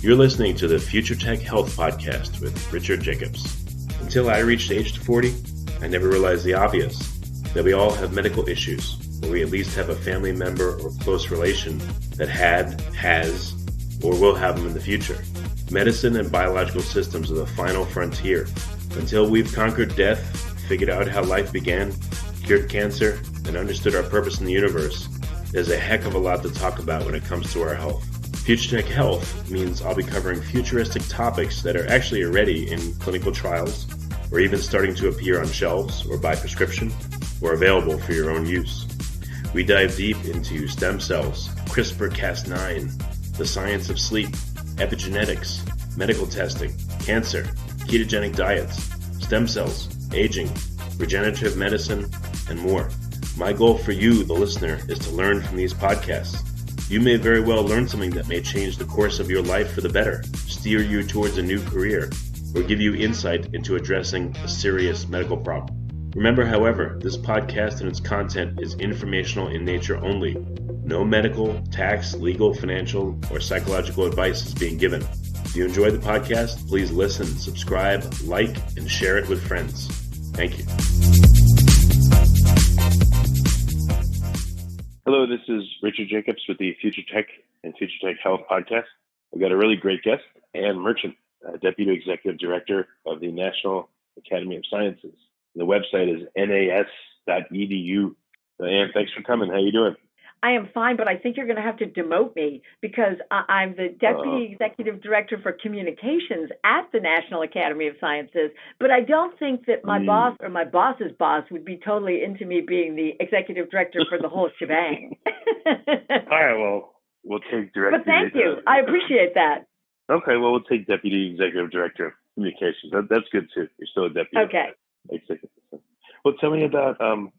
You're listening to the Future Tech Health Podcast with Richard Jacobs. Until I reached age 40, I never realized the obvious, that we all have medical issues, or we at least have a family member or close relation that had, has, or will have them in the future. Medicine and biological systems are the final frontier. Until we've conquered death, figured out how life began, cured cancer, and understood our purpose in the universe, there's a heck of a lot to talk about when it comes to our health. Future Tech Health means I'll be covering futuristic topics that are actually already in clinical trials, or even starting to appear on shelves or by prescription, or available for your own use. We dive deep into stem cells, CRISPR-Cas9, the science of sleep, epigenetics, medical testing, cancer, ketogenic diets, stem cells, aging, regenerative medicine, and more. My goal for you, the listener, is to learn from these podcasts. You may very well learn something that may change the course of your life for the better, steer you towards a new career, or give you insight into addressing a serious medical problem. Remember, however, this podcast and its content is informational in nature only. No medical, tax, legal, financial, or psychological advice is being given. If you enjoy the podcast, please listen, subscribe, like, and share it with friends. Thank you. Hello, this is Richard Jacobs with the Future Tech and Future Tech Health Podcast. We've got a really great guest, Anne Merchant, Deputy Executive Director of the National Academy of Sciences. The website is nas.edu. Anne, thanks for coming. How you doing? I am fine, but I think you're going to have to demote me because I'm the Deputy Executive Director for Communications at the National Academy of Sciences, but I don't think that my boss or my boss's boss would be totally into me being the Executive Director for the whole shebang. All right, well, we'll take Director. But thank you. I appreciate that. Okay, well, we'll take Deputy Executive Director of Communications. That's good, too. You're still a Deputy. Okay. Executive. Well, tell me about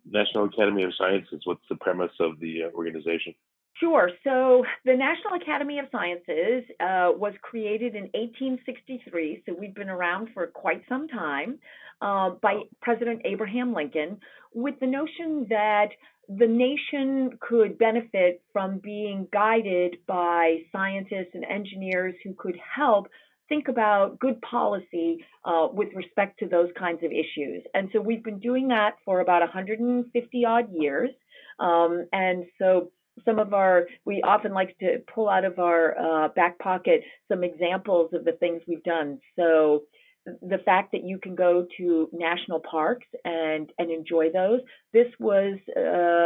National Academy of Sciences. What's the premise of the organization? Sure. So the National Academy of Sciences was created in 1863, so we've been around for quite some time, by President Abraham Lincoln, with the notion that the nation could benefit from being guided by scientists and engineers who could help think about good policy with respect to those kinds of issues. And so we've been doing that for about 150 odd years. And so we often like to pull out of our back pocket some examples of the things we've done. So the fact that you can go to national parks and enjoy those. This was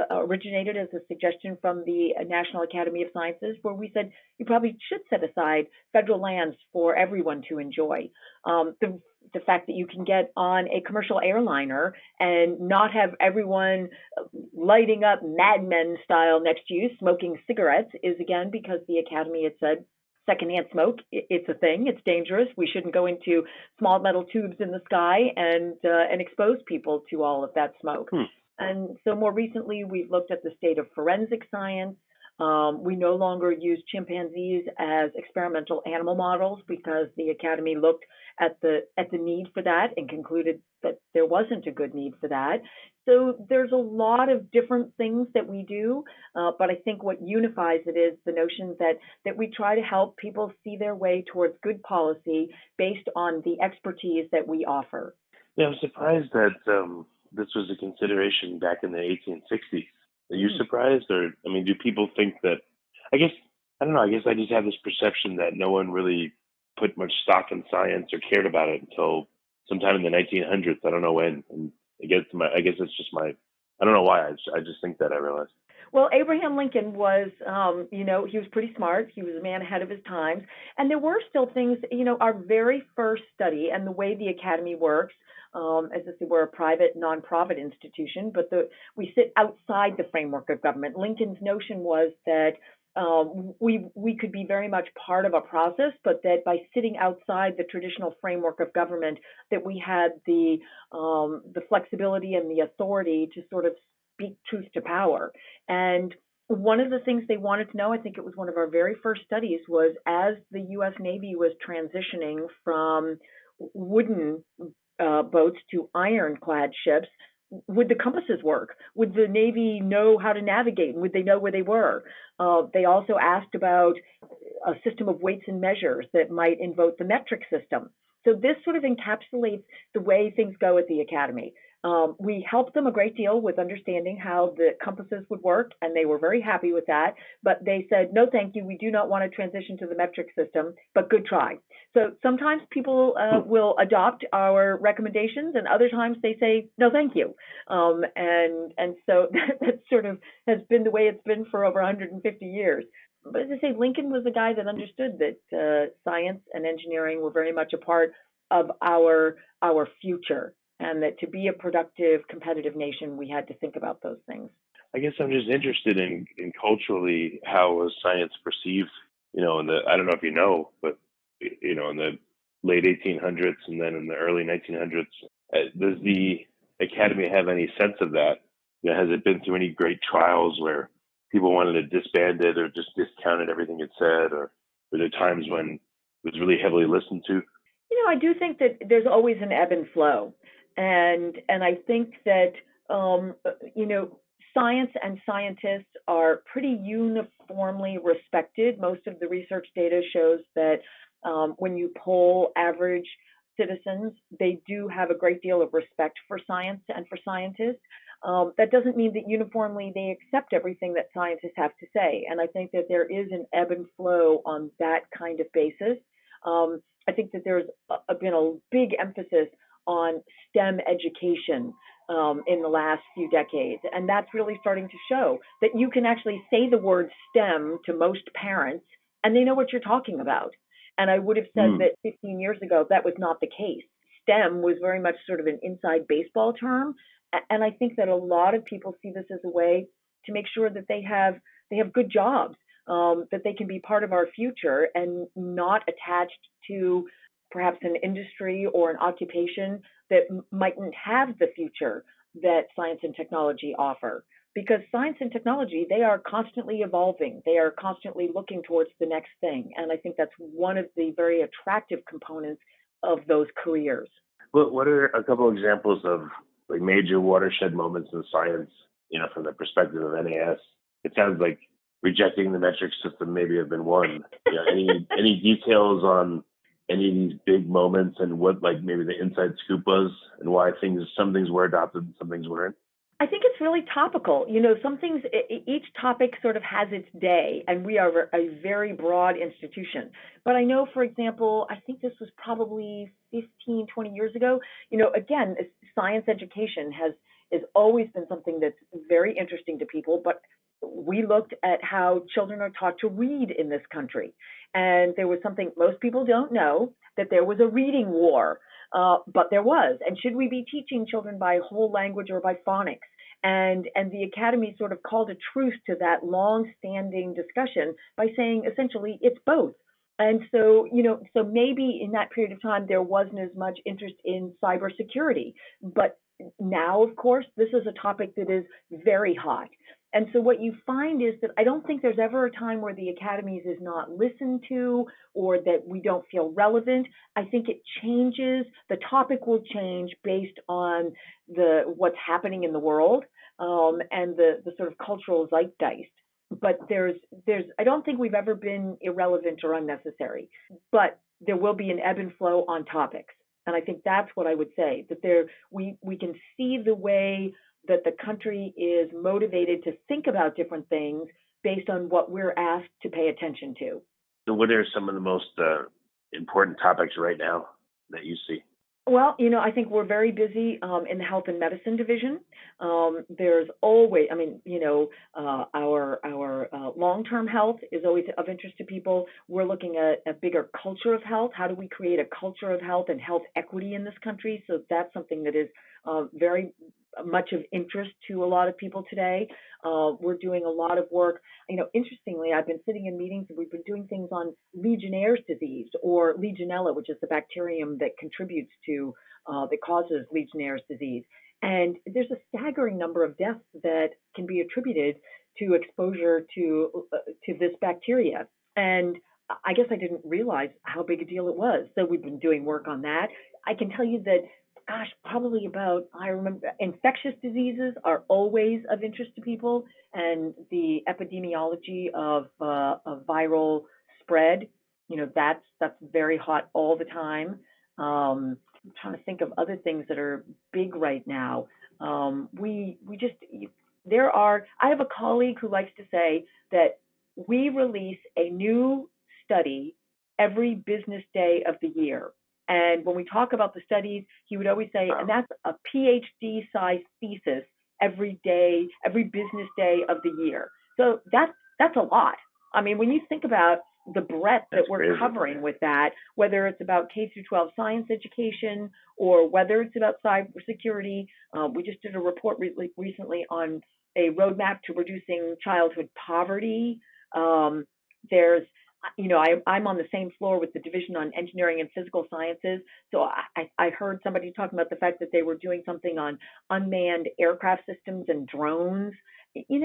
originated as a suggestion from the National Academy of Sciences, where we said you probably should set aside federal lands for everyone to enjoy. The fact that you can get on a commercial airliner and not have everyone lighting up Mad Men style next to you smoking cigarettes is, again, because the Academy had said secondhand smoke, it's a thing, it's dangerous. We shouldn't go into small metal tubes in the sky and expose people to all of that smoke. And so more recently, we've looked at the state of forensic science. We no longer use chimpanzees as experimental animal models because the Academy looked at the need for that and concluded that there wasn't a good need for that. So there's a lot of different things that we do, but I think what unifies it is the notion that we try to help people see their way towards good policy based on the expertise that we offer. Yeah, I'm surprised that this was a consideration back in the 1860s. Are you surprised, or do people think that? I don't know. I guess I just have this perception that no one really put much stock in science or cared about it until sometime in the 1900s. I don't know when. And I guess it's just my. I don't know why. I just think that I realized. Well, Abraham Lincoln was, he was pretty smart. He was a man ahead of his times. And there were still things, our very first study and the way the Academy works, as I said, we're a private, nonprofit institution, but we sit outside the framework of government. Lincoln's notion was that we could be very much part of a process, but that by sitting outside the traditional framework of government, that we had the flexibility and the authority to sort of speak truth to power. And one of the things they wanted to know, I think it was one of our very first studies, was as the U.S. Navy was transitioning from wooden boats to ironclad ships, would the compasses work? Would the Navy know how to navigate? Would they know where they were? They also asked about a system of weights and measures that might invoke the metric system. So this sort of encapsulates the way things go at the Academy. We helped them a great deal with understanding how the compasses would work, and they were very happy with that. But they said, no, thank you. We do not want to transition to the metric system, but good try. So sometimes people will adopt our recommendations, and other times they say, no, thank you. And so that sort of has been the way it's been for over 150 years. But as I say, Lincoln was a guy that understood that science and engineering were very much a part of our future, and that to be a productive, competitive nation, we had to think about those things. I guess I'm just interested in culturally how was science perceived, in I don't know if you know, but, in the late 1800s and then in the early 1900s, does the Academy have any sense of that? Has it been through any great trials where people wanted to disband it or just discounted everything it said, or were there times when it was really heavily listened to? I do think that there's always an ebb and flow. And I think that, science and scientists are pretty uniformly respected. Most of the research data shows that when you poll average citizens, they do have a great deal of respect for science and for scientists. That doesn't mean that uniformly they accept everything that scientists have to say. And I think that there is an ebb and flow on that kind of basis. I think that there's been a big emphasis on STEM education in the last few decades. And that's really starting to show that you can actually say the word STEM to most parents and they know what you're talking about. And I would have said that 15 years ago, that was not the case. STEM was very much sort of an inside baseball term. And I think that a lot of people see this as a way to make sure that they have good jobs, that they can be part of our future and not attached to perhaps an industry or an occupation that mightn't have the future that science and technology offer. Because science and technology, they are constantly evolving. They are constantly looking towards the next thing. And I think that's one of the very attractive components of those careers. Well, what are a couple of examples of major watershed moments in science, from the perspective of NAS? It sounds like rejecting the metric system maybe have been one. Any details on any of these big moments and what maybe the inside scoop was and why some things were adopted and some things weren't? I think it's really topical. Some things, each topic sort of has its day, and we are a very broad institution. But I know, for example, I think this was probably 15, 20 years ago, again, science education has always been something that's very interesting to people, but we looked at how children are taught to read in this country. And there was something most people don't know, that there was a reading war. But there was. And should we be teaching children by whole language or by phonics? And the Academy sort of called a truce to that long-standing discussion by saying essentially it's both. And so, so maybe in that period of time there wasn't as much interest in cybersecurity. But now, of course, this is a topic that is very hot. And so what you find is that I don't think there's ever a time where the academies is not listened to or that we don't feel relevant. I think it changes. The topic will change based on what's happening in the world and the sort of cultural zeitgeist. But I don't think we've ever been irrelevant or unnecessary, but there will be an ebb and flow on topics. And I think that's what I would say, that we can see the way that the country is motivated to think about different things based on what we're asked to pay attention to. So what are some of the most important topics right now that you see? Well, I think we're very busy in the health and medicine division. There's always, our long-term health is always of interest to people. We're looking at a bigger culture of health. How do we create a culture of health and health equity in this country? So that's something that is very much of interest to a lot of people today. We're doing a lot of work. Interestingly, I've been sitting in meetings and we've been doing things on Legionnaires Disease or Legionella, which is the bacterium that contributes to, that causes Legionnaires Disease. And there's a staggering number of deaths that can be attributed to exposure to this bacteria. And I guess I didn't realize how big a deal it was. So we've been doing work on that. I can tell you that probably I remember infectious diseases are always of interest to people, and the epidemiology of viral spread, that's very hot all the time. I'm trying to think of other things that are big right now. We just I have a colleague who likes to say that we release a new study every business day of the year. And when we talk about the studies, he would always say, and that's a PhD size thesis every day, every business day of the year. So that's a lot. I mean, when you think about the breadth that we're covering with that, whether it's about K through 12 science education or whether it's about cybersecurity, we just did a report recently on a roadmap to reducing childhood poverty. There's I'm on the same floor with the Division on Engineering and Physical Sciences. So I heard somebody talking about the fact that they were doing something on unmanned aircraft systems and drones. We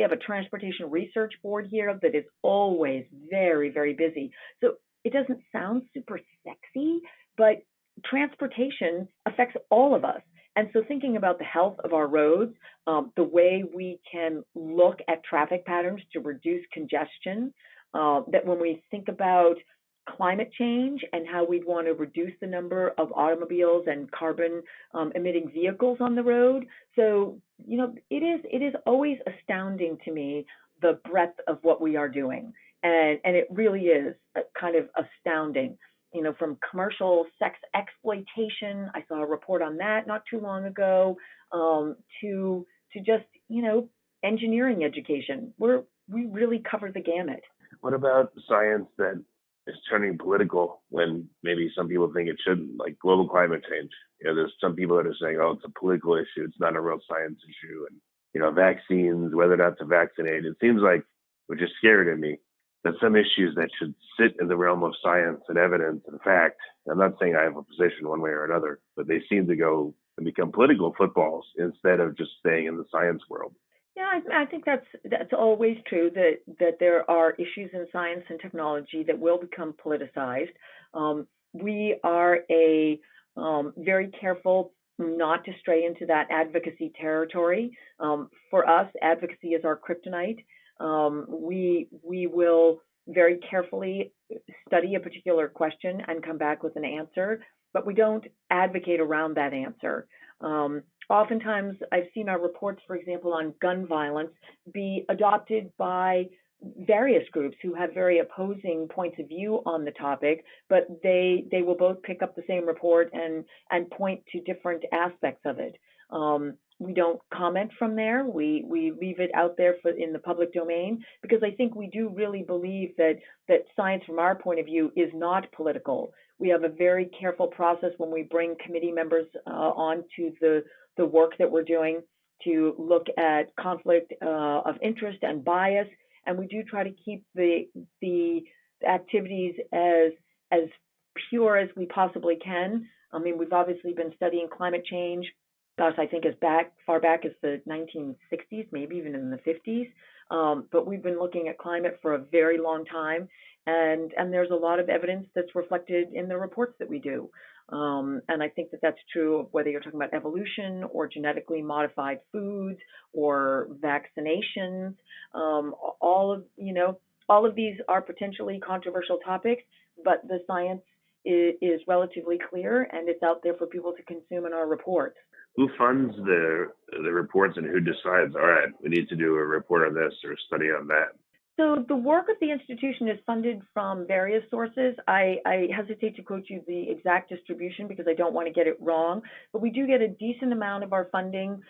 have a transportation research board here that is always very, very busy. So it doesn't sound super sexy, but transportation affects all of us. And so thinking about the health of our roads, the way we can look at traffic patterns to reduce congestion, that when we think about climate change and how we'd want to reduce the number of automobiles and carbon emitting vehicles on the road. So, it is always astounding to me, the breadth of what we are doing. And it really is kind of astounding, from commercial sex exploitation. I saw a report on that not too long ago, to just, engineering education. We really cover the gamut. What about science that is turning political when maybe some people think it shouldn't, like global climate change? There's some people that are saying, oh, it's a political issue. It's not a real science issue. And, vaccines, whether or not to vaccinate. It seems like, which is scary to me, that some issues that should sit in the realm of science and evidence and fact, I'm not saying I have a position one way or another, but they seem to go and become political footballs instead of just staying in the science world. Yeah, I think that's always true, that there are issues in science and technology that will become politicized. We are very careful not to stray into that advocacy territory. For us, advocacy is our kryptonite. We will very carefully study a particular question and come back with an answer, but we don't advocate around that answer. Oftentimes, I've seen our reports, for example, on gun violence be adopted by various groups who have very opposing points of view on the topic, but they will both pick up the same report and point to different aspects of it. We don't comment from there. We leave it out there in the public domain, because I think we do really believe that science from our point of view is not political. We have a very careful process when we bring committee members onto the work that we're doing to look at conflict of interest and bias, and we do try to keep the activities as pure as we possibly can. I mean, we've obviously been studying climate change, I think as far back as the 1960s, maybe even in the 50s. But we've been looking at climate for a very long time, and there's a lot of evidence that's reflected in the reports that we do. And I think that's true of whether you're talking about evolution or genetically modified foods or vaccinations. All of these are potentially controversial topics, but the science is relatively clear, and it's out there for people to consume in our reports. Who funds the reports, and who decides, all right, we need to do a report on this or a study on that? So the work of the institution is funded from various sources. I hesitate to quote you the exact distribution because I don't want to get it wrong, but we do get a decent amount of our funding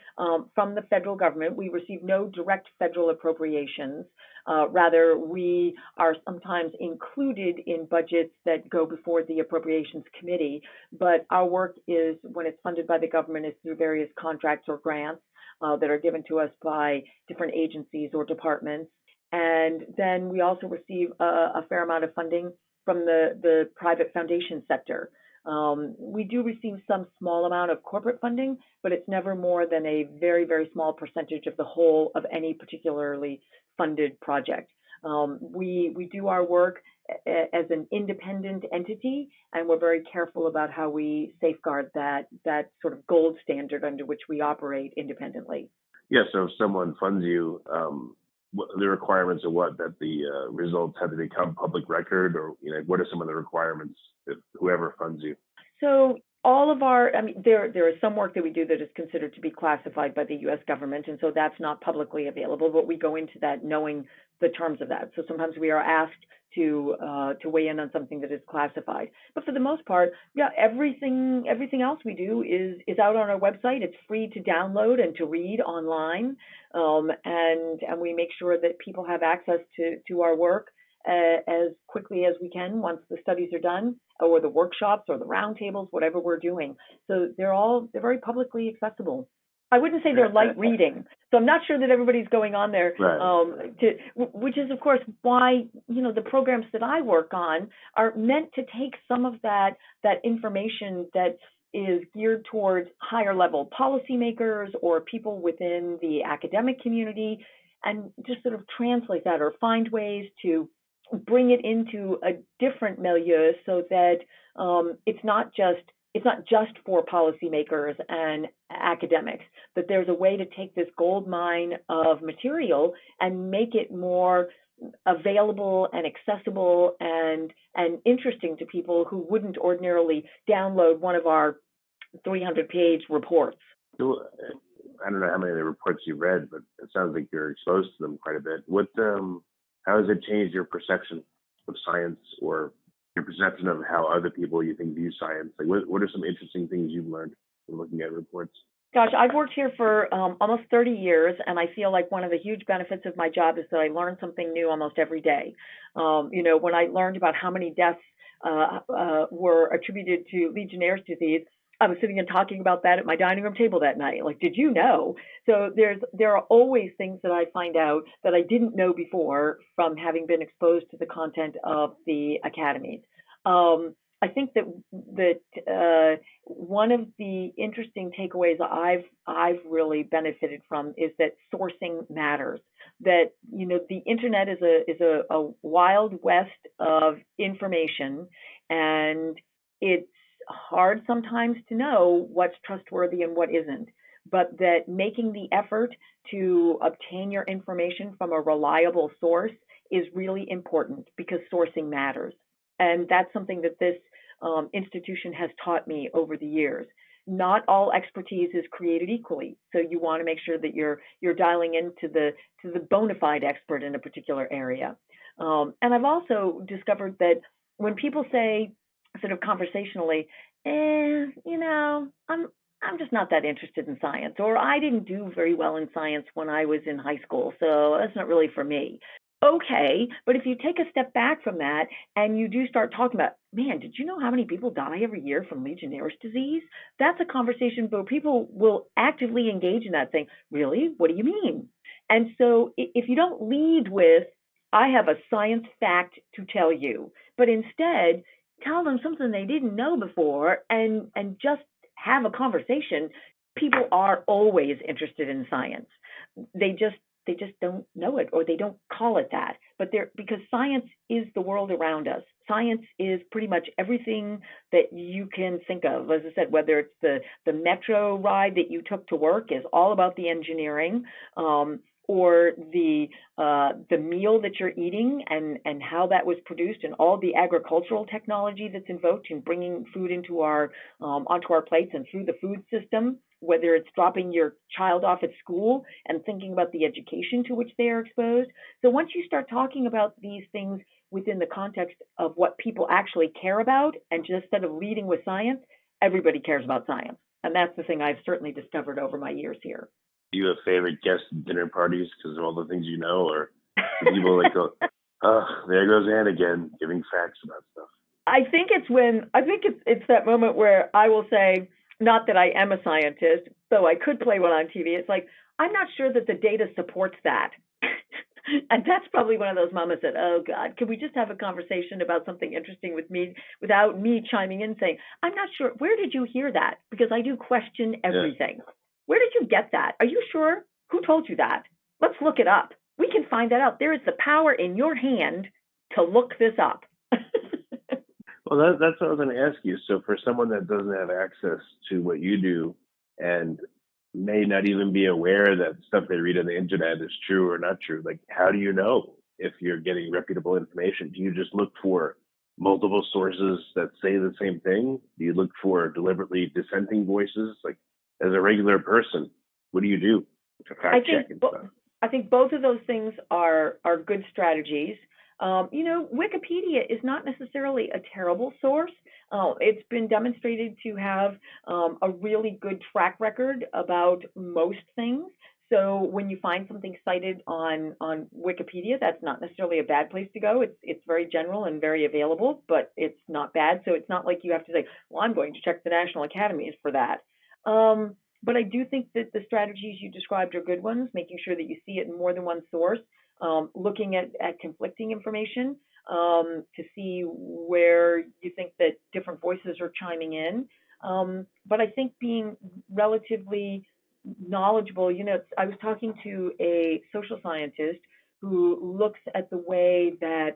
from the federal government. We receive no direct federal appropriations. Rather, we are sometimes included in budgets that go before the Appropriations Committee, but our work is, when it's funded by the government, is through various contracts or grants that are given to us by different agencies or departments. And then we also receive a fair amount of funding from the private foundation sector. We do receive some small amount of corporate funding, but it's never more than a very, very small percentage of the whole of any particularly funded project. We do our work as an independent entity, and we're very careful about how we safeguard that sort of gold standard under which we operate independently. Yeah, so if someone funds you, the requirements are what, that the results have to become public record, or what are some of the requirements that whoever funds you? So all of there is some work that we do that is considered to be classified by the U.S. government, and so that's not publicly available, but we go into that knowing the terms of that. So sometimes we are asked to weigh in on something that is classified. But for the most part, yeah, everything else we do is out on our website. It's free to download and to read online, and we make sure that people have access to our work as quickly as we can once the studies are done, or the workshops or the roundtables, whatever we're doing. So they're very publicly accessible. I wouldn't say they're light reading, so I'm not sure that everybody's going on there. Right. Which is, of course, why the programs that I work on are meant to take some of that information that is geared towards higher level policymakers or people within the academic community, and just sort of translate that or find ways to bring it into a different milieu so that it's not just for policymakers and academics, but there's a way to take this gold mine of material and make it more available and accessible and interesting to people who wouldn't ordinarily download one of our 300-page reports. So, I don't know how many of the reports you read, but it sounds like you're exposed to them quite a bit. How has it changed your perception of science, or your perception of how other people you think view science? Like, what are some interesting things you've learned from looking at reports? Gosh, I've worked here for almost 30 years, and I feel like one of the huge benefits of my job is that I learn something new almost every day. When I learned about how many deaths were attributed to Legionnaires Disease, I was sitting and talking about that at my dining room table that night. Like, did you know? So there are always things that I find out that I didn't know before from having been exposed to the content of the academies. I think that one of the interesting takeaways I've really benefited from is that sourcing matters. That the internet is a wild west of information, and it's hard sometimes to know what's trustworthy and what isn't, but that making the effort to obtain your information from a reliable source is really important, because sourcing matters. And that's something that this institution has taught me over the years. Not all expertise is created equally, so you want to make sure that you're dialing into the bona fide expert in a particular area. And I've also discovered that when people say, sort of conversationally, I'm just not that interested in science, or I didn't do very well in science when I was in high school, so that's not really for me. Okay, but if you take a step back from that and you do start talking about, man, did you know how many people die every year from Legionnaires disease? That's a conversation where people will actively engage in that, saying, really? What do you mean? And so if you don't lead with, I have a science fact to tell you, but instead tell them something they didn't know before, and just have a conversation, people are always interested in science. They just don't know it, or they don't call it that. But because science is the world around us. Science is pretty much everything that you can think of. As I said, whether it's the metro ride that you took to work is all about the engineering, or the meal that you're eating and how that was produced, and all the agricultural technology that's invoked in bringing food into onto our plates and through the food system, whether it's dropping your child off at school and thinking about the education to which they are exposed. So once you start talking about these things within the context of what people actually care about, and just instead of leading with science, everybody cares about science. And that's the thing I've certainly discovered over my years here. Do you have favorite guest dinner parties because of all the things you know, or do people like go, oh, there goes Ann again, giving facts about stuff? I think it's that moment where I will say, not that I am a scientist, though I could play one on TV. It's like, I'm not sure that the data supports that. And that's probably one of those moments that, oh God, can we just have a conversation about something interesting with me without me chiming in saying, I'm not sure, where did you hear that? Because I do question everything. Yeah. Where did you get that? Are you sure? Who told you that? Let's look it up. We can find that out. There is the power in your hand to look this up. Well, that's what I was going to ask you. So for someone that doesn't have access to what you do, and may not even be aware that stuff they read on the internet is true or not true. Like, how do you know if you're getting reputable information? Do you just look for multiple sources that say the same thing? Do you look for deliberately dissenting voices? Like, as a regular person, what do you do to fact check and stuff? I think both of those things are good strategies. Wikipedia is not necessarily a terrible source. It's been demonstrated to have a really good track record about most things. So when you find something cited on Wikipedia, that's not necessarily a bad place to go. It's very general and very available, but it's not bad. So it's not like you have to say, well, I'm going to check the National Academies for that. But I do think that the strategies you described are good ones, making sure that you see it in more than one source, looking at conflicting information to see where you think that different voices are chiming in. But I think being relatively knowledgeable, I was talking to a social scientist who looks at the way that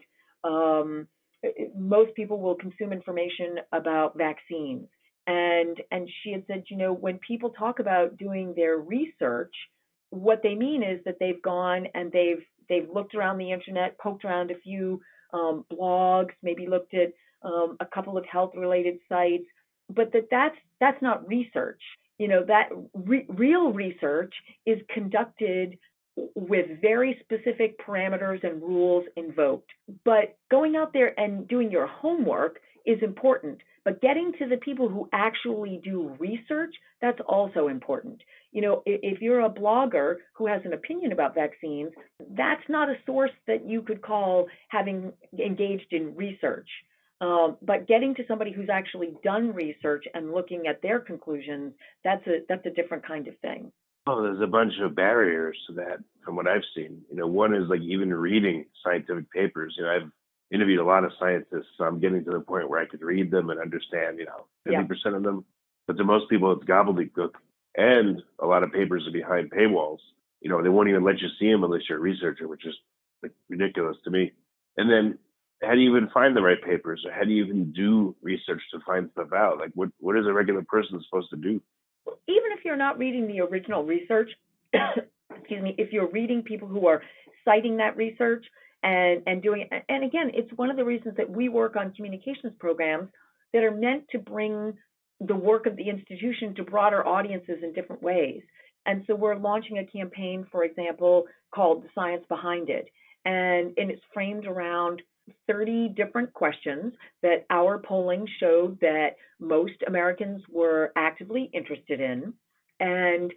most people will consume information about vaccines. And she had said, when people talk about doing their research, what they mean is that they've gone and they've looked around the internet, poked around a few blogs, maybe looked at a couple of health-related sites, but that's not research. That real research is conducted with very specific parameters and rules invoked. But going out there and doing your homework is important. But getting to the people who actually do research, that's also important. If you're a blogger who has an opinion about vaccines, that's not a source that you could call having engaged in research. But getting to somebody who's actually done research and looking at their conclusions, that's a different kind of thing. Oh, there's a bunch of barriers to that from what I've seen. One is like even reading scientific papers. I've interviewed a lot of scientists, so I'm getting to the point where I could read them and understand, 50% of them. But to most people, it's gobbledygook. And a lot of papers are behind paywalls. They won't even let you see them unless you're a researcher, which is like ridiculous to me. And then how do you even find the right papers? Or how do you even do research to find stuff out? Like, what is a regular person supposed to do? Even if you're not reading the original research, excuse me, if you're reading people who are citing that research and doing it, and again, it's one of the reasons that we work on communications programs that are meant to bring the work of the institution to broader audiences in different ways. And so we're launching a campaign, for example, called The Science Behind It. And it's framed around 30 different questions that our polling showed that most Americans were actively interested in. And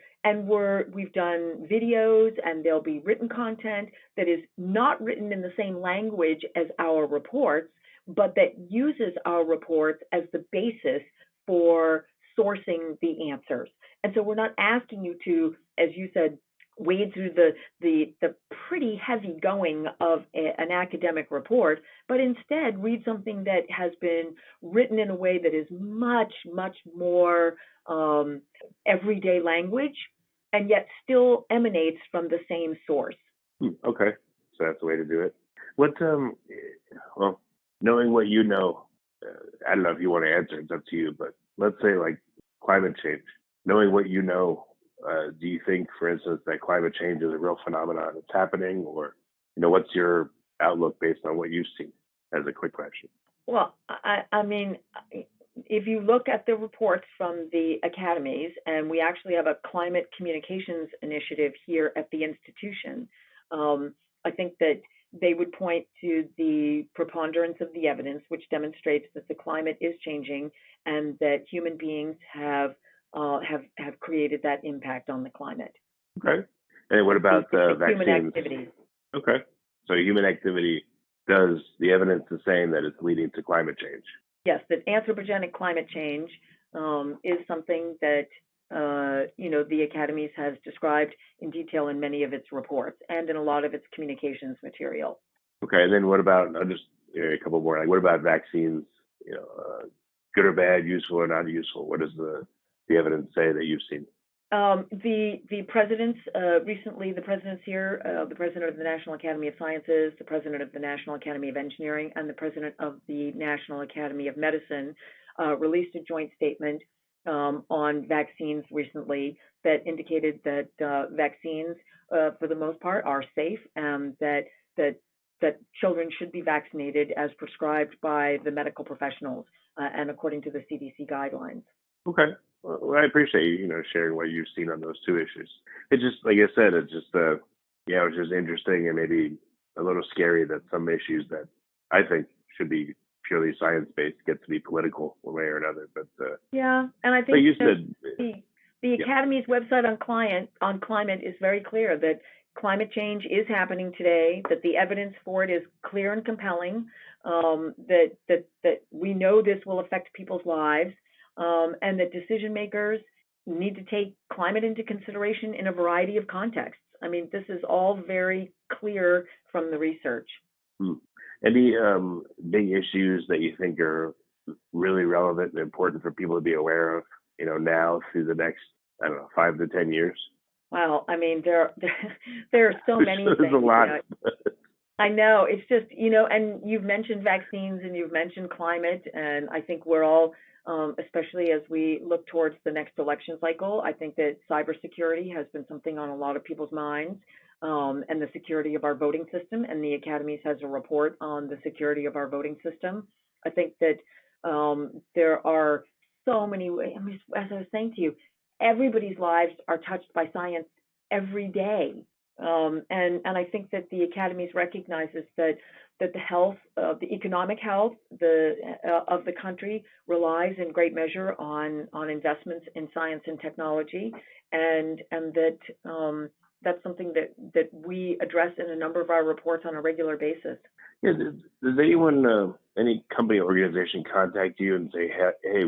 we've done videos, and there'll be written content that is not written in the same language as our reports, but that uses our reports as the basis for sourcing the answers. And so we're not asking you to, as you said, wade through the pretty heavy going of an academic report, but instead read something that has been written in a way that is much, much more everyday language, and yet still emanates from the same source. Okay, so that's the way to do it. What, well, knowing what you know, I don't know if you want to answer, it's up to you, but let's say like climate change, knowing what you know, do you think, for instance, that climate change is a real phenomenon that's happening, or, what's your outlook based on what you've seen, as a quick question? Well, I mean, if you look at the reports from the academies, and we actually have a climate communications initiative here at the institution, I think that they would point to the preponderance of the evidence, which demonstrates that the climate is changing and that human beings have created that impact on the climate. Okay. And what about the vaccines? Human activity. Okay. So human activity, does the evidence is saying that it's leading to climate change? Yes, that anthropogenic climate change is something that the academies has described in detail in many of its reports and in a lot of its communications material. Okay, and then what about just a couple more? Like, what about vaccines? Good or bad, useful or not useful? What does the evidence say that you've seen? The presidents recently, the presidents here, the president of the National Academy of Sciences, the president of the National Academy of Engineering, and the president of the National Academy of Medicine released a joint statement on vaccines recently, that indicated that vaccines, for the most part, are safe, and that children should be vaccinated as prescribed by the medical professionals and according to the CDC guidelines. Okay. Well, I appreciate you, sharing what you've seen on those two issues. It's just, like I said, it's just, it's just interesting and maybe a little scary that some issues that I think should be purely science-based get to be political one way or another. But yeah, and I think like you said, the Academy's website on climate is very clear that climate change is happening today, that the evidence for it is clear and compelling, that we know this will affect people's lives, and that decision makers need to take climate into consideration in a variety of contexts. I mean, this is all very clear from the research. Any big issues that you think are really relevant and important for people to be aware of, now through the next, 5 to 10 years? Well, I mean, there are so many things. There's a lot. I know. It's just, and you've mentioned vaccines and you've mentioned climate, and I think we're all, especially as we look towards the next election cycle, I think that cybersecurity has been something on a lot of people's minds, and the security of our voting system, and the Academies has a report on the security of our voting system. I think that there are so many ways. I mean, as I was saying to you, everybody's lives are touched by science every day. And I think that the Academies recognizes that the health, the economic health of the country relies in great measure on investments in science and technology, and that that's something that we address in a number of our reports on a regular basis. Yeah, does anyone, any company or organization contact you and say, hey,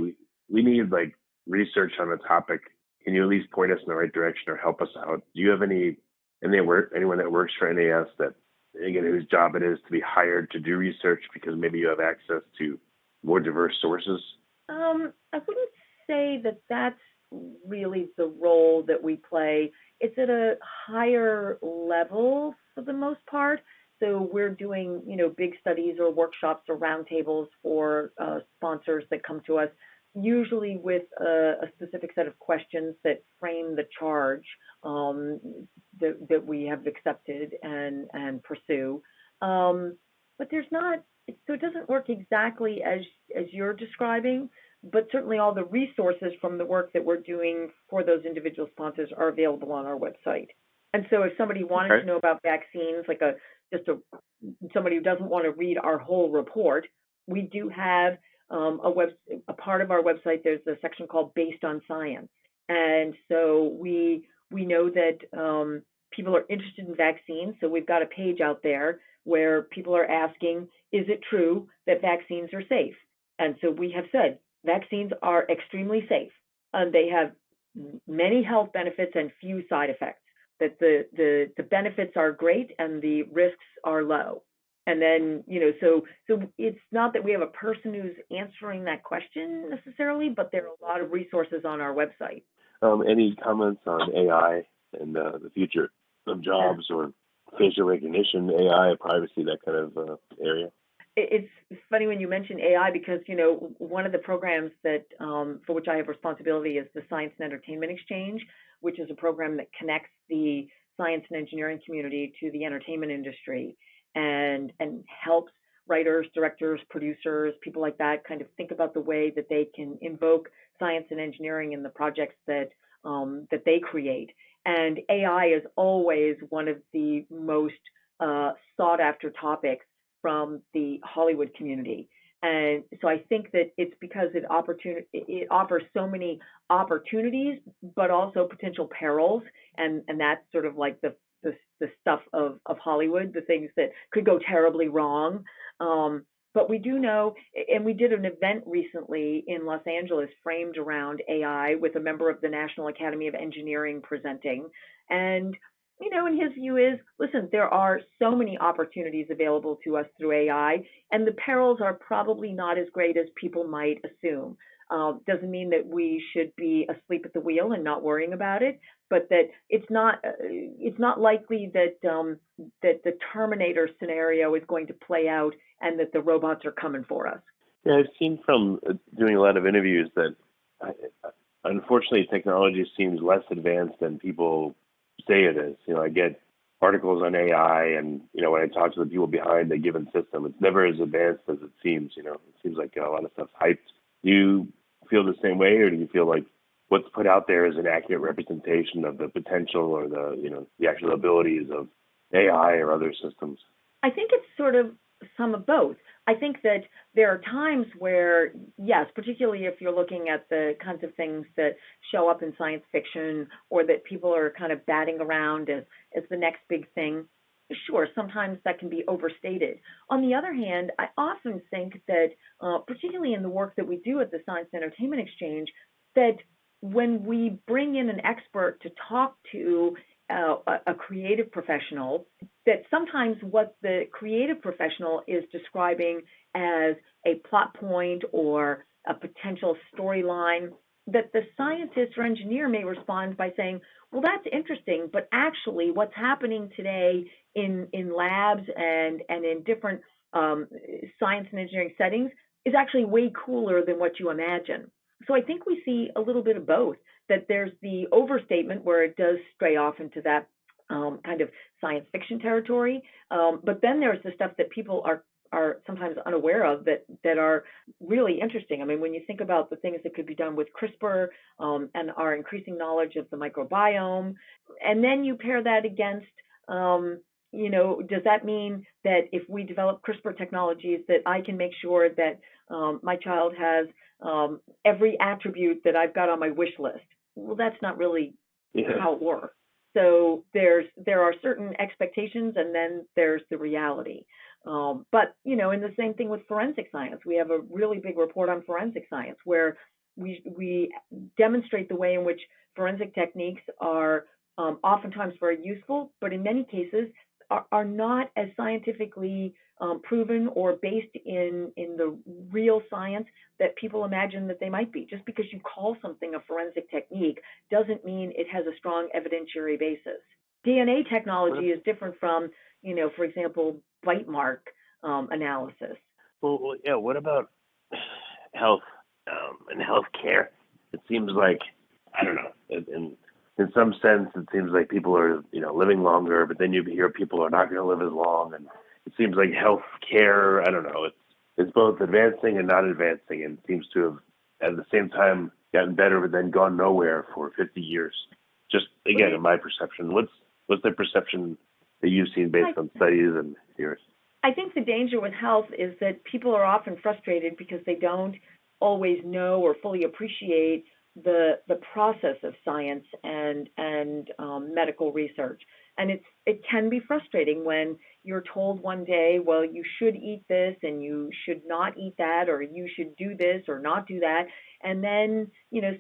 we need like research on a topic? Can you at least point us in the right direction or help us out? Do you have anyone that works for NAS that, again, whose job it is to be hired to do research because maybe you have access to more diverse sources? I wouldn't say that that's really the role that we play. It's at a higher level for the most part. So we're doing, big studies or workshops or roundtables for sponsors that come to us, usually with a specific set of questions that frame the charge that we have accepted and pursue. But there's not, so it doesn't work exactly as you're describing, but certainly all the resources from the work that we're doing for those individual sponsors are available on our website. And so if somebody wanted to know about vaccines, like somebody who doesn't want to read our whole report, we do have a part of our website. There's a section called Based on Science, and so we know that people are interested in vaccines. So we've got a page out there where people are asking, is it true that vaccines are safe? And so we have said vaccines are extremely safe, and they have many health benefits and few side effects. That the benefits are great and the risks are low. And then, so it's not that we have a person who's answering that question necessarily, but there are a lot of resources on our website. Any comments on AI and the future of jobs or facial recognition, AI, privacy, that kind of area? It's funny when you mention AI because, one of the programs that for which I have responsibility is the Science and Entertainment Exchange, which is a program that connects the science and engineering community to the entertainment industry and helps writers, directors, producers, people like that kind of think about the way that they can invoke science and engineering in the projects that they create. And AI is always one of the most sought after topics from the Hollywood community. And so I think that it's because it offers so many opportunities, but also potential perils. And that's sort of like the stuff of Hollywood, the things that could go terribly wrong. But we do know, and we did an event recently in Los Angeles framed around AI with a member of the National Academy of Engineering presenting. And and his view is, listen, there are so many opportunities available to us through AI, and the perils are probably not as great as people might assume. Doesn't mean that we should be asleep at the wheel and not worrying about it, but that it's not likely that that the Terminator scenario is going to play out and that the robots are coming for us. Yeah, I've seen from doing a lot of interviews that unfortunately, technology seems less advanced than people say it is. I get articles on AI, and when I talk to the people behind the given system, it's never as advanced as it seems. It seems like a lot of stuff's hyped. Do you feel the same way, or do you feel like what's put out there is an accurate representation of the potential or the actual abilities of AI or other systems? I think it's sort of some of both. I think that there are times where, yes, particularly if you're looking at the kinds of things that show up in science fiction or that people are kind of batting around as the next big thing, sure, sometimes that can be overstated. On the other hand, I often think that, particularly in the work that we do at the Science and Entertainment Exchange, that when we bring in an expert to talk to a creative professional, that sometimes what the creative professional is describing as a plot point or a potential storyline, that the scientist or engineer may respond by saying, well, that's interesting, but actually what's happening today in labs and in different science and engineering settings is actually way cooler than what you imagine. So I think we see a little bit of both, that there's the overstatement where it does stray off into that kind of science fiction territory, but then there's the stuff that people are sometimes unaware of that are really interesting. I mean, when you think about the things that could be done with CRISPR and our increasing knowledge of the microbiome, and then you pair that against, does that mean that if we develop CRISPR technologies that I can make sure that my child has every attribute that I've got on my wish list? Well, that's not really how it works. So there are certain expectations, and then there's the reality. But in the same thing with forensic science, we have a really big report on forensic science where we demonstrate the way in which forensic techniques are oftentimes very useful, but in many cases are not as scientifically proven or based in the real science that people imagine that they might be. Just because you call something a forensic technique doesn't mean it has a strong evidentiary basis. DNA technology is different from, for example, bite mark analysis. Well, yeah. What about health and healthcare? It seems like, I don't know, in some sense, it seems like people are, living longer, but then you hear people are not going to live as long, and it seems like healthcare, I don't know, it's both advancing and not advancing, and seems to have, at the same time, gotten better, but then gone nowhere for 50 years. Just, again, in my perception, what's the perception that you've seen based on studies and yours? I think the danger with health is that people are often frustrated because they don't always know or fully appreciate the process of science and medical research. And it can be frustrating when you're told one day, well, you should eat this and you should not eat that, or you should do this or not do that. And then,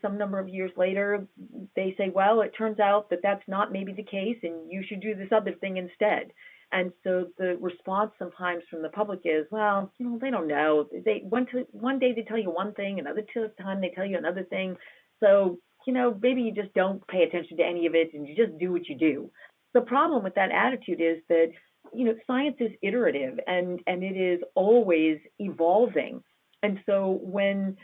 some number of years later, they say, well, it turns out that that's not maybe the case and you should do this other thing instead. And so the response sometimes from the public is, well, they don't know. One day they tell you one thing, another time they tell you another thing. So, maybe you just don't pay attention to any of it and you just do what you do. The problem with that attitude is that, science is iterative and it is always evolving. And so when,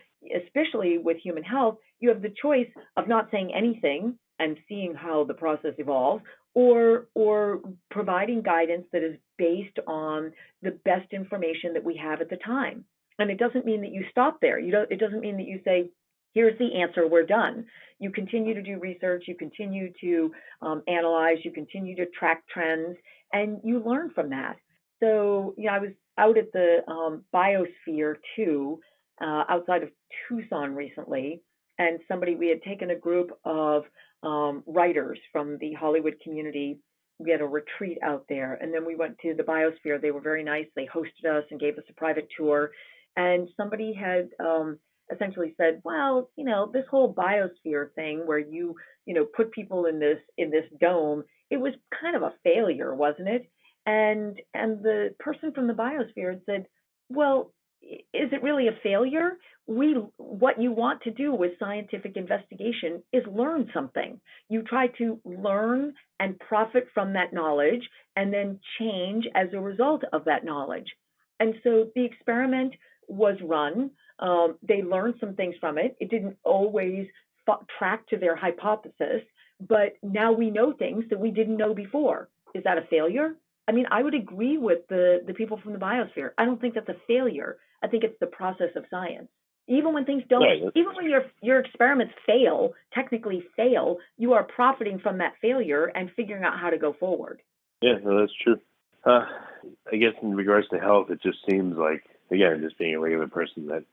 especially with human health, you have the choice of not saying anything and seeing how the process evolves, or providing guidance that is based on the best information that we have at the time. And it doesn't mean that you stop there. It doesn't mean that you say, here's the answer, we're done. You continue to do research, you continue to analyze, you continue to track trends, and you learn from that. So, I was out at the Biosphere 2 outside of Tucson recently, and we had taken a group of writers from the Hollywood community. We had a retreat out there, and then we went to the Biosphere. They were very nice. They hosted us and gave us a private tour, and somebody had essentially said, well, this whole biosphere thing where you put people in this dome, it was kind of a failure, wasn't it? And the person from the biosphere had said, well, is it really a failure? What you want to do with scientific investigation is learn something. You try to learn and profit from that knowledge and then change as a result of that knowledge. And so the experiment was run. They learned some things from it. It didn't always track to their hypothesis, but now we know things that we didn't know before. Is that a failure? I mean, I would agree with the people from the biosphere. I don't think that's a failure. I think it's the process of science. Even when things don't, even when your experiments technically fail, you are profiting from that failure and figuring out how to go forward. Yeah, no, that's true. I guess in regards to health, it just seems like, again, just being a regular person, that,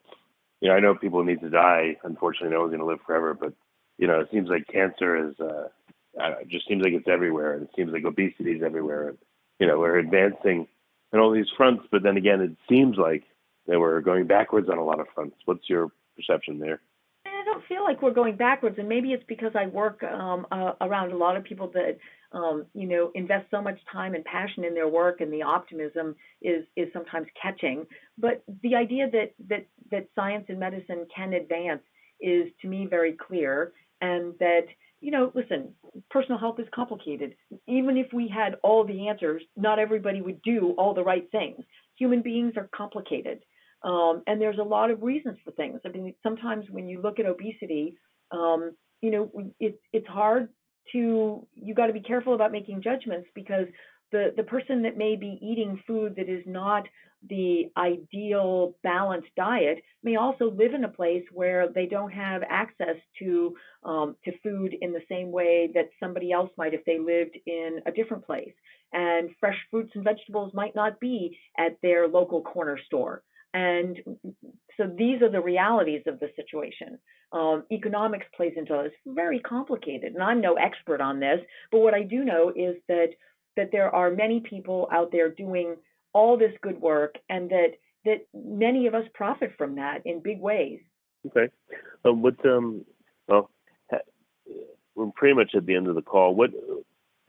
I know people need to die. Unfortunately, no one's going to live forever, but, it seems like cancer is, it just seems like it's everywhere. And it seems like obesity is everywhere. And, we're advancing on all these fronts, but then again, it seems like that we're going backwards on a lot of fronts. What's your perception there? I don't feel like we're going backwards, and maybe it's because I work around a lot of people that invest so much time and passion in their work, and the optimism is sometimes catching. But the idea that science and medicine can advance is, to me, very clear, and that listen, personal health is complicated. Even if we had all the answers, not everybody would do all the right things. Human beings are complicated. And there's a lot of reasons for things. I mean, sometimes when you look at obesity, it's hard you got to be careful about making judgments, because the person that may be eating food that is not the ideal balanced diet may also live in a place where they don't have access to food in the same way that somebody else might if they lived in a different place. And fresh fruits and vegetables might not be at their local corner store. And so these are the realities of the situation. Economics plays into it. It's very complicated, and I'm no expert on this, but what I do know is that there are many people out there doing all this good work, and that many of us profit from that in big ways. Okay. We're pretty much at the end of the call.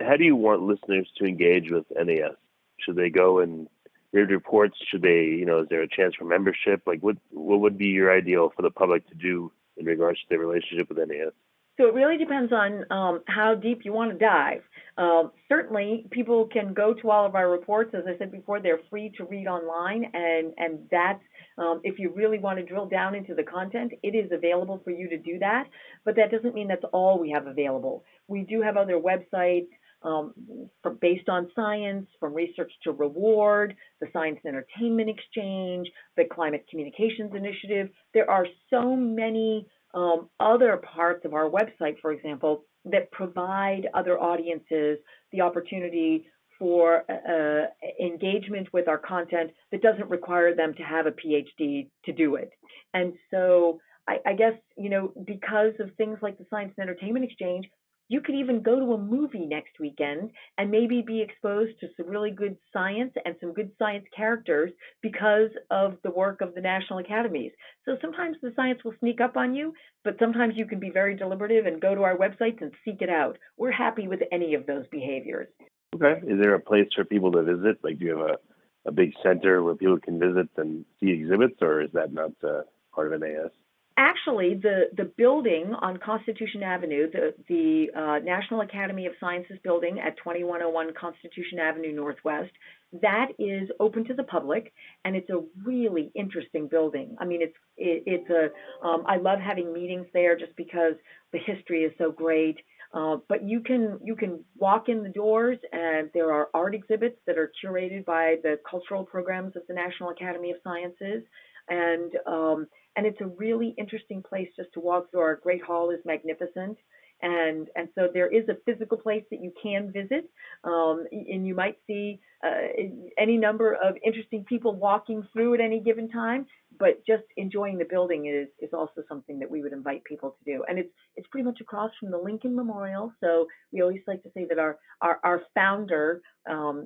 How do you want listeners to engage with NAS? Should they go and read reports? Should they, is there a chance for membership? Like, what would be your ideal for the public to do in regards to their relationship with NAS? So it really depends on how deep you want to dive. Certainly, people can go to all of our reports. As I said before, they're free to read online, and that's, if you really want to drill down into the content, it is available for you to do that. But that doesn't mean that's all we have available. We do have other websites based on science, from Research to Reward, the Science and Entertainment Exchange, the Climate Communications Initiative. There are so many other parts of our website, for example, that provide other audiences the opportunity for engagement with our content that doesn't require them to have a PhD to do it. And so I guess, because of things like the Science and Entertainment Exchange, you could even go to a movie next weekend and maybe be exposed to some really good science and some good science characters because of the work of the National Academies. So sometimes the science will sneak up on you, but sometimes you can be very deliberative and go to our websites and seek it out. We're happy with any of those behaviors. Okay. Is there a place for people to visit? Like, do you have a big center where people can visit and see exhibits, or is that not part of NAS? Actually, the building on Constitution Avenue, the National Academy of Sciences building at 2101 Constitution Avenue Northwest, that is open to the public, and it's a really interesting building. I mean, I love having meetings there just because the history is so great. But you can walk in the doors, and there are art exhibits that are curated by the cultural programs of the National Academy of Sciences, and it's a really interesting place just to walk through. Our Great Hall is magnificent, and so there is a physical place that you can visit, and you might see any number of interesting people walking through at any given time. But just enjoying the building is also something that we would invite people to do, and it's pretty much across from the Lincoln Memorial. So we always like to say that our founder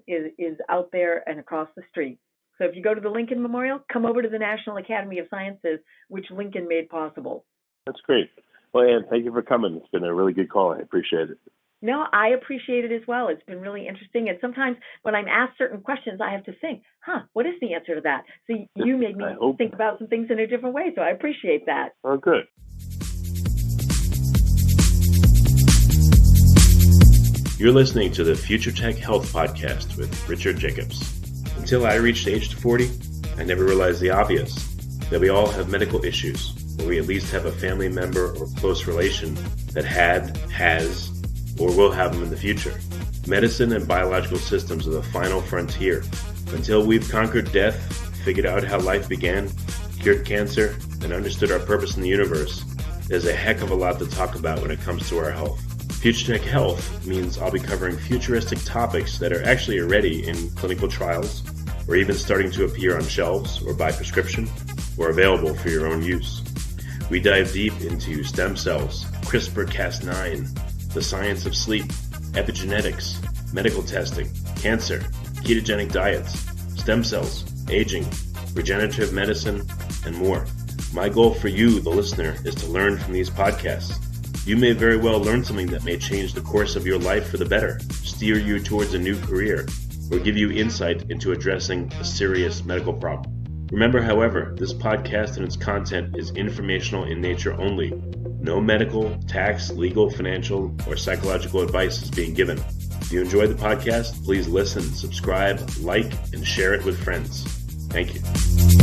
is out there and across the street. So if you go to the Lincoln Memorial, come over to the National Academy of Sciences, which Lincoln made possible. That's great. Well, Ann, thank you for coming. It's been a really good call. I appreciate it. No, I appreciate it as well. It's been really interesting. And sometimes when I'm asked certain questions, I have to think, what is the answer to that? So you made me think about some things in a different way. So I appreciate that. Oh, good. You're listening to the Future Tech Health Podcast with Richard Jacobs. Until I reached age 40, I never realized the obvious, that we all have medical issues, where we at least have a family member or close relation that had, has, or will have them in the future. Medicine and biological systems are the final frontier. Until we've conquered death, figured out how life began, cured cancer, and understood our purpose in the universe, there's a heck of a lot to talk about when it comes to our health. Future Tech Health means I'll be covering futuristic topics that are actually already in clinical trials, or even starting to appear on shelves or by prescription, or available for your own use. We dive deep into stem cells, CRISPR-Cas9, the science of sleep, epigenetics, medical testing, cancer, ketogenic diets, stem cells, aging, regenerative medicine, and more. My goal for you, the listener, is to learn from these podcasts. You may very well learn something that may change the course of your life for the better, steer you towards a new career, or give you insight into addressing a serious medical problem. Remember, however, this podcast and its content is informational in nature only. No medical, tax, legal, financial, or psychological advice is being given. If you enjoyed the podcast, please listen, subscribe, like, and share it with friends. Thank you.